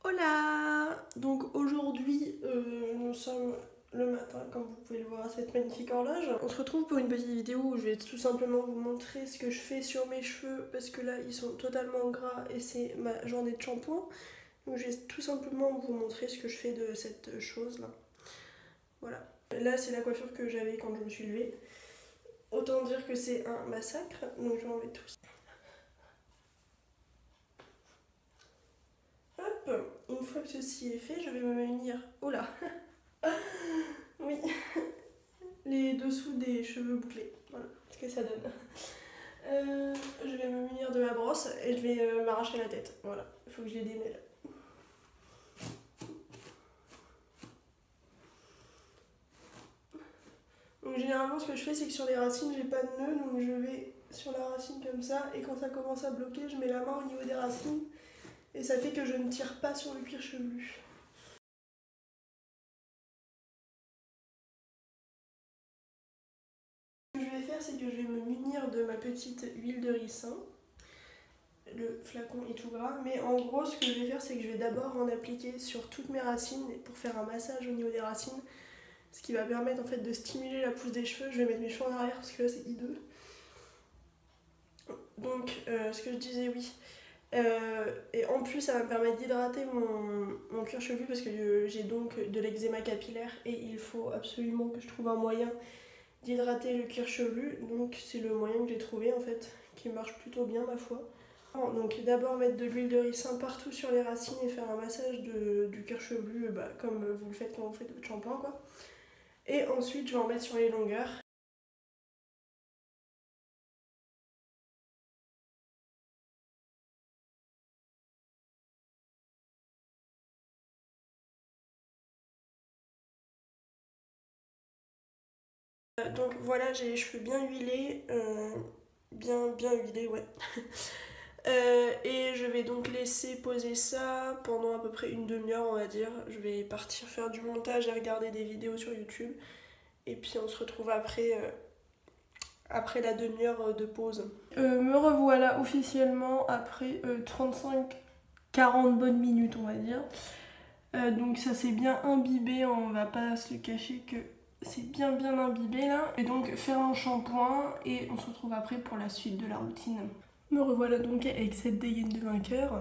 Hola! Donc aujourd'hui, nous sommes le matin, comme vous pouvez le voir à cette magnifique horloge. On se retrouve pour une petite vidéo où je vais tout simplement vous montrer ce que je fais sur mes cheveux parce que là ils sont totalement gras et c'est ma journée de shampoing. Donc je vais tout simplement vous montrer ce que je fais de cette chose là. Voilà. Là c'est la coiffure que j'avais quand je me suis levée. Autant dire que c'est un massacre, donc je vais enlever tout ça. Hop! Une fois que ceci est fait, je vais me munir. Oh là! Oui, les dessous des cheveux bouclés. Voilà ce que ça donne. Je vais me munir de ma brosse et je vais m'arracher la tête. Voilà, il faut que je les démêle. Donc généralement ce que je fais c'est que sur les racines j'ai pas de nœud, donc je vais sur la racine comme ça et quand ça commence à bloquer je mets la main au niveau des racines et ça fait que je ne tire pas sur le cuir chevelu. Ce que je vais faire c'est que je vais me munir de ma petite huile de ricin. Le flacon est tout gras, mais en gros ce que je vais faire c'est que je vais d'abord en appliquer sur toutes mes racines pour faire un massage au niveau des racines, ce qui va permettre en fait de stimuler la pousse des cheveux. Je vais mettre mes cheveux en arrière parce que là c'est hideux. Donc ce que je disais, oui, et en plus ça va me permettre d'hydrater mon cuir chevelu parce que j'ai donc de l'eczéma capillaire et il faut absolument que je trouve un moyen d'hydrater le cuir chevelu, donc c'est le moyen que j'ai trouvé en fait, qui marche plutôt bien ma foi. Donc d'abord mettre de l'huile de ricin partout sur les racines et faire un massage du cuir chevelu comme vous le faites quand vous faites votre shampoing quoi. Et ensuite je vais en mettre sur les longueurs. Donc voilà, j'ai les cheveux bien huilés, bien huilés, ouais. Et je vais donc laisser poser ça pendant à peu près une demi-heure, on va dire. Je vais partir faire du montage et regarder des vidéos sur YouTube. Et puis on se retrouve après la demi-heure de pause. Me revoilà officiellement après 35-40 bonnes minutes, on va dire. Donc ça s'est bien imbibé, on va pas se le cacher que c'est bien imbibé là. Et donc faire mon shampoing et on se retrouve après pour la suite de la routine. Me revoilà donc avec cette dégaine de vainqueur.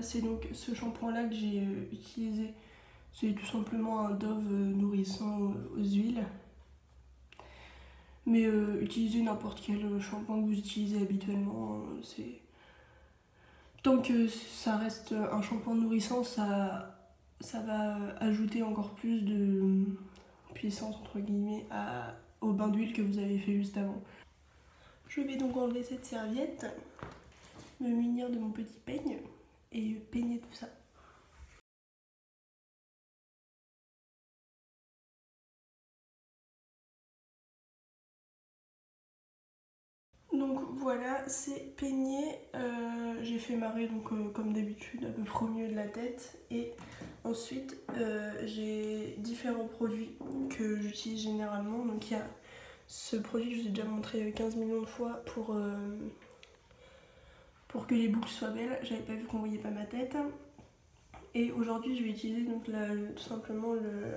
C'est donc ce shampoing là que j'ai utilisé. C'est tout simplement un Dove nourrissant aux huiles. Mais utilisez n'importe quel shampoing que vous utilisez habituellement. C'est... Tant que ça reste un shampoing nourrissant, ça va ajouter encore plus de puissance entre guillemets au bain d'huile que vous avez fait juste avant. Je vais donc enlever cette serviette, me munir de mon petit peigne et peigner tout ça. Donc voilà, c'est peigné. J'ai fait marrer donc comme d'habitude à peu près au milieu de la tête et ensuite j'ai différents produits que j'utilise généralement. Donc il y a ce produit que je vous ai déjà montré 15 millions de fois pour que les boucles soient belles. J'avais pas vu qu'on voyait pas ma tête. Et aujourd'hui je vais utiliser donc tout simplement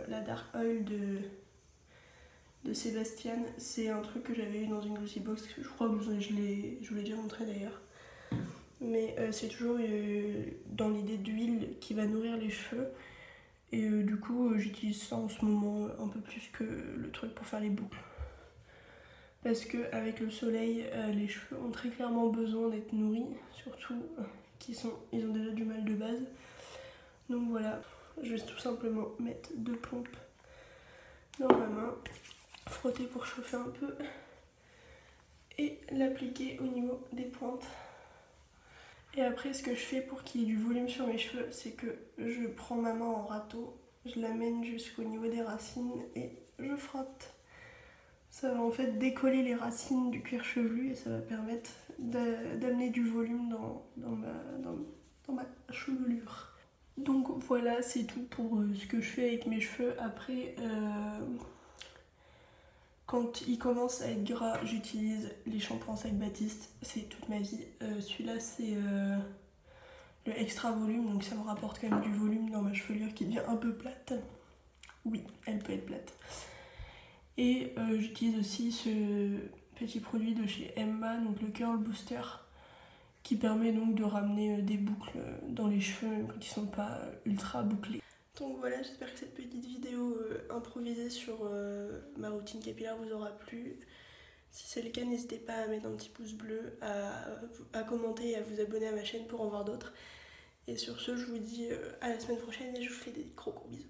la Dark Oil de Sébastien. C'est un truc que j'avais eu dans une glossy box, je crois que je vous l'ai déjà montré d'ailleurs. Mais c'est toujours dans l'idée d'huile qui va nourrir les cheveux. Et du coup j'utilise ça en ce moment un peu plus que le truc pour faire les boucles. Parce qu'avec le soleil, les cheveux ont très clairement besoin d'être nourris, surtout ils ont déjà du mal de base. Donc voilà, je vais tout simplement mettre 2 pompes dans ma main, frotter pour chauffer un peu et l'appliquer au niveau des pointes. Et après ce que je fais pour qu'il y ait du volume sur mes cheveux, c'est que je prends ma main en râteau, je l'amène jusqu'au niveau des racines et je frotte. Ça va en fait décoller les racines du cuir chevelu et ça va permettre d'amener du volume dans ma chevelure. Donc voilà, c'est tout pour ce que je fais avec mes cheveux. Après, quand ils commencent à être gras, j'utilise les shampoings Sac Baptiste. C'est toute ma vie. Celui-là, c'est le extra volume, donc ça me rapporte quand même du volume dans ma chevelure qui devient un peu plate. Oui, elle peut être plate. Et j'utilise aussi ce petit produit de chez Emma, donc le Curl Booster, qui permet donc de ramener des boucles dans les cheveux quand ils sont pas ultra bouclés. Donc voilà, j'espère que cette petite vidéo improvisée sur ma routine capillaire vous aura plu. Si c'est le cas, n'hésitez pas à mettre un petit pouce bleu, à commenter et à vous abonner à ma chaîne pour en voir d'autres. Et sur ce, je vous dis à la semaine prochaine et je vous fais des gros bisous.